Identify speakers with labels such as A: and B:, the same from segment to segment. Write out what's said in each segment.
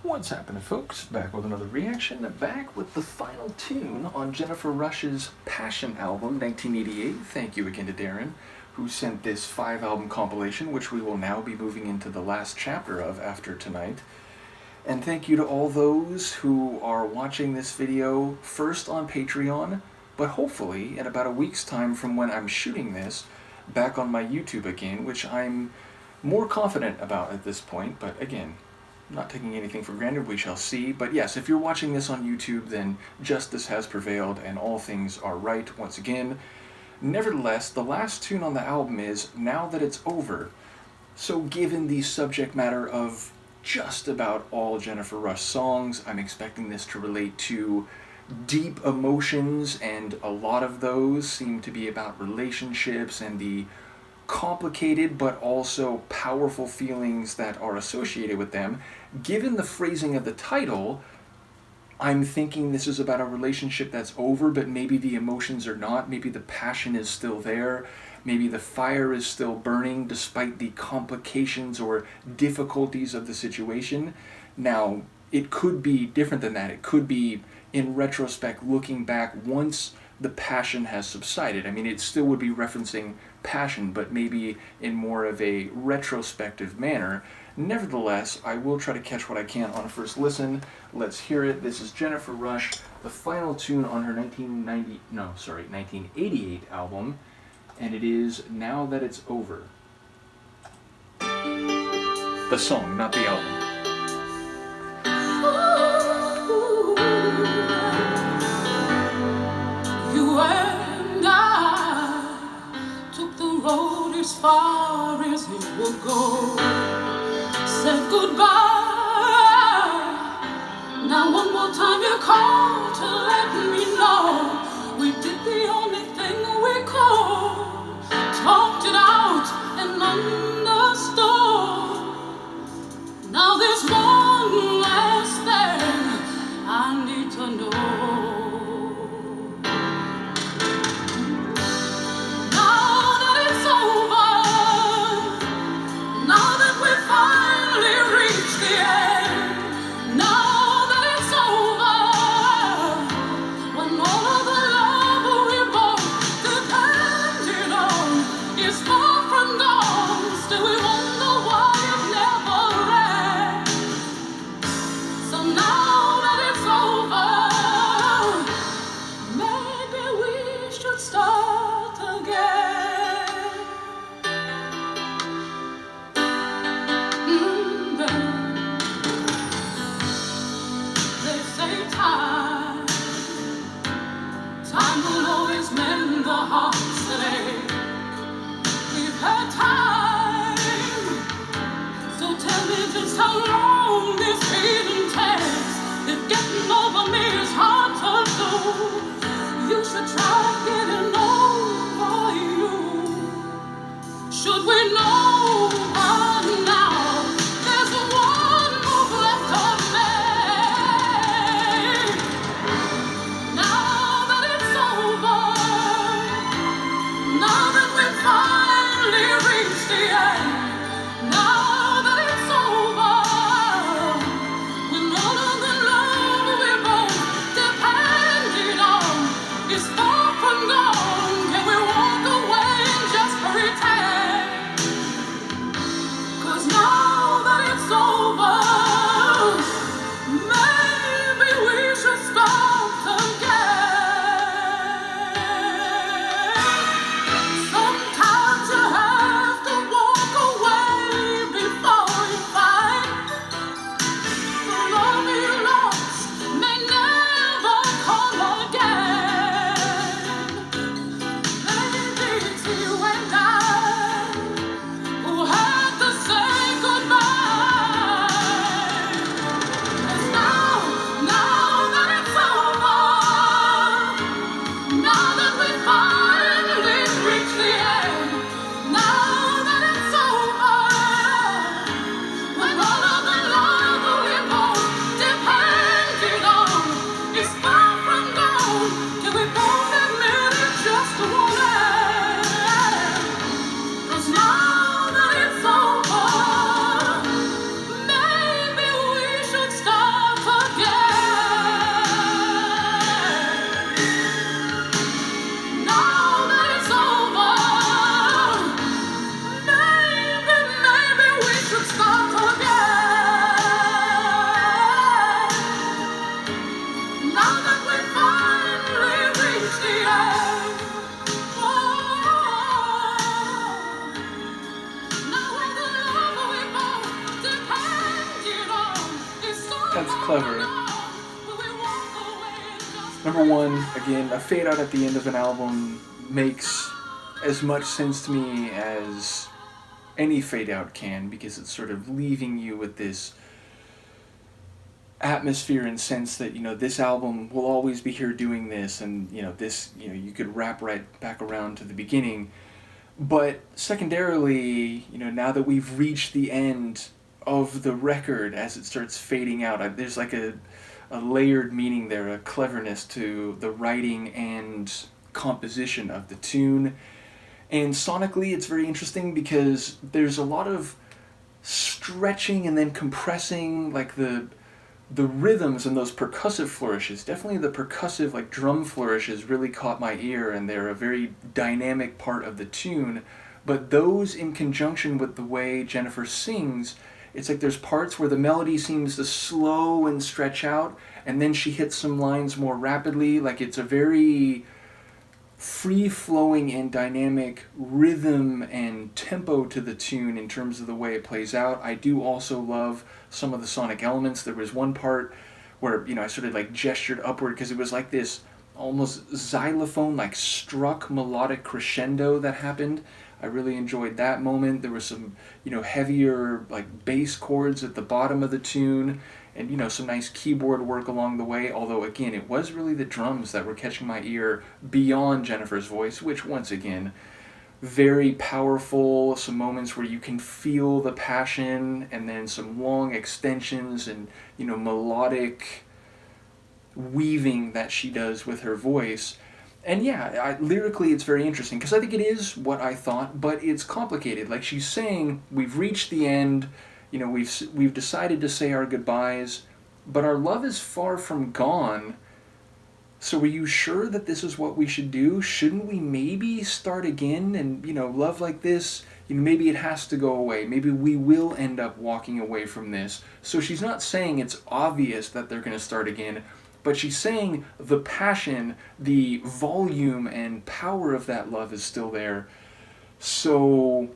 A: What's happening, folks? Back with another reaction, back with the final tune on Jennifer Rush's Passion album, 1988. Thank you again to Darren, who sent this 5-album compilation, which we will now be moving into the last chapter of after tonight. And thank you to all those who are watching this video first on Patreon, but hopefully in about a week's time from when I'm shooting this, back on my YouTube again, which I'm more confident about at this point, but again, not taking anything for granted, we shall see. But yes, if you're watching this on YouTube, then justice has prevailed and all things are right once again. Nevertheless, the last tune on the album is Now That It's Over. So given the subject matter of just about all Jennifer Rush songs, I'm expecting this to relate to deep emotions, and a lot of those seem to be about relationships and the complicated but also powerful feelings that are associated with them. Given the phrasing of the title, I'm thinking this is about a relationship that's over, but maybe the emotions are not. Maybe the passion is still there. Maybe the fire is still burning despite the complications or difficulties of the situation. Now, it could be different than that. It could be, in retrospect, looking back once the passion has subsided. I mean, it still would be referencing passion, but maybe in more of a retrospective manner. Nevertheless, I will try to catch what I can on a first listen. Let's hear it. This is Jennifer Rush, the final tune on her 1988 album, and it is Now That It's Over. The song, not the album.
B: You and I took the road as far as it would go. Said goodbye. Now one more time you call to let me know we did the only thing we could. Talked it out and understood. Now there's one last thing I need to know. Time will always mend the hearts that ache. We've had time, so tell me just how long this feeling takes. If getting over me is hard to do, you should try getting over you. Should we know by now there's one move left of me?
A: That's clever. Number one, again, a fade out at the end of an album makes as much sense to me as any fade out can, because it's sort of leaving you with this atmosphere and sense that, this album will always be here doing this, and, this, you could wrap right back around to the beginning. But secondarily, now that we've reached the end of the record as it starts fading out, there's like a layered meaning there, a cleverness to the writing and composition of the tune. And sonically, it's very interesting because there's a lot of stretching and then compressing, like the rhythms and those percussive flourishes. Definitely the percussive, like drum flourishes, really caught my ear, and they're a very dynamic part of the tune. But those, in conjunction with the way Jennifer sings, it's like there's parts where the melody seems to slow and stretch out, and then she hits some lines more rapidly. Like, it's a very free-flowing and dynamic rhythm and tempo to the tune in terms of the way it plays out. I do also love some of the sonic elements. There was one part where, I sort of like gestured upward because it was like this almost xylophone, like struck melodic crescendo that happened. I really enjoyed that moment. There was some, heavier like bass chords at the bottom of the tune, and, some nice keyboard work along the way. Although, again, it was really the drums that were catching my ear beyond Jennifer's voice, which, once again, very powerful. Some moments where you can feel the passion, and then some long extensions and, melodic weaving that she does with her voice. And yeah, lyrically it's very interesting, because I think it is what I thought, but it's complicated. Like, she's saying, we've reached the end, we've decided to say our goodbyes, but our love is far from gone. So are you sure that this is what we should do? Shouldn't we maybe start again? And, love like this, maybe it has to go away. Maybe we will end up walking away from this. So she's not saying it's obvious that they're going to start again, but she's saying the passion, the volume and power of that love is still there. So,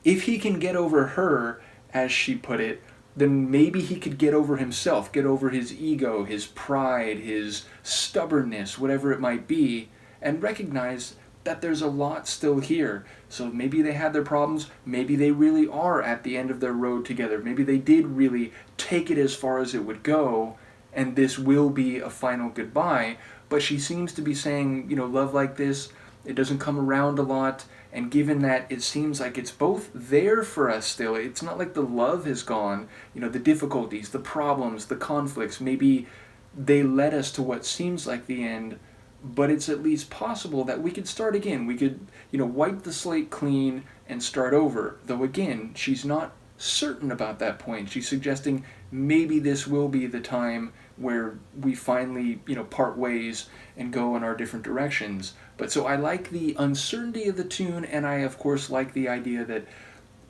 A: if he can get over her, as she put it, then maybe he could get over himself, get over his ego, his pride, his stubbornness, whatever it might be, and recognize that there's a lot still here. So maybe they had their problems, maybe they really are at the end of their road together, maybe they did really take it as far as it would go, and this will be a final goodbye. But she seems to be saying, love like this, it doesn't come around a lot, and given that it seems like it's both there for us still, it's not like the love has gone, the difficulties, the problems, the conflicts, maybe they led us to what seems like the end, but it's at least possible that we could start again. We could, wipe the slate clean and start over. Though again, she's not certain about that point. She's suggesting maybe this will be the time where we finally, part ways and go in our different directions. But so I like the uncertainty of the tune, and I of course like the idea that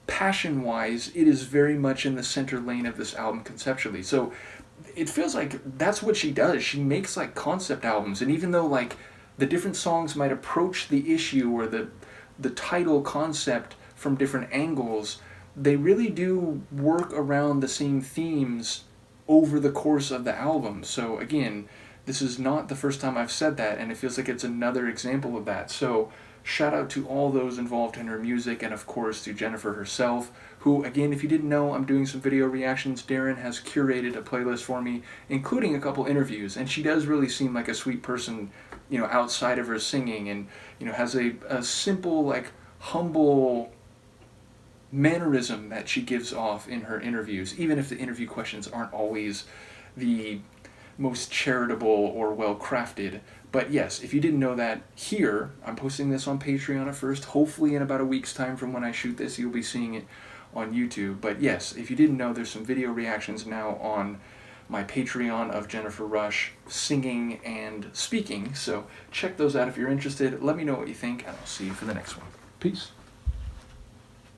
A: passion-wise, it is very much in the center lane of this album conceptually. So it feels like that's what she does. She makes like concept albums, and even though like the different songs might approach the issue or the title concept from different angles, they really do work around the same themes over the course of the album. So again, this is not the first time I've said that, and it feels like it's another example of that. So shout out to all those involved in her music, and of course to Jennifer herself, who, again, if you didn't know, I'm doing some video reactions. Darren has curated a playlist for me, including a couple interviews, and she does really seem like a sweet person, outside of her singing, and, has a simple, like, humble mannerism that she gives off in her interviews, even if the interview questions aren't always the most charitable or well-crafted. But yes, if you didn't know that, here, I'm posting this on Patreon at first. Hopefully in about a week's time from when I shoot this, you'll be seeing it on YouTube. But yes, if you didn't know, there's some video reactions now on my Patreon of Jennifer Rush singing and speaking. So check those out if you're interested. Let me know what you think, and I'll see you for the next one. Peace.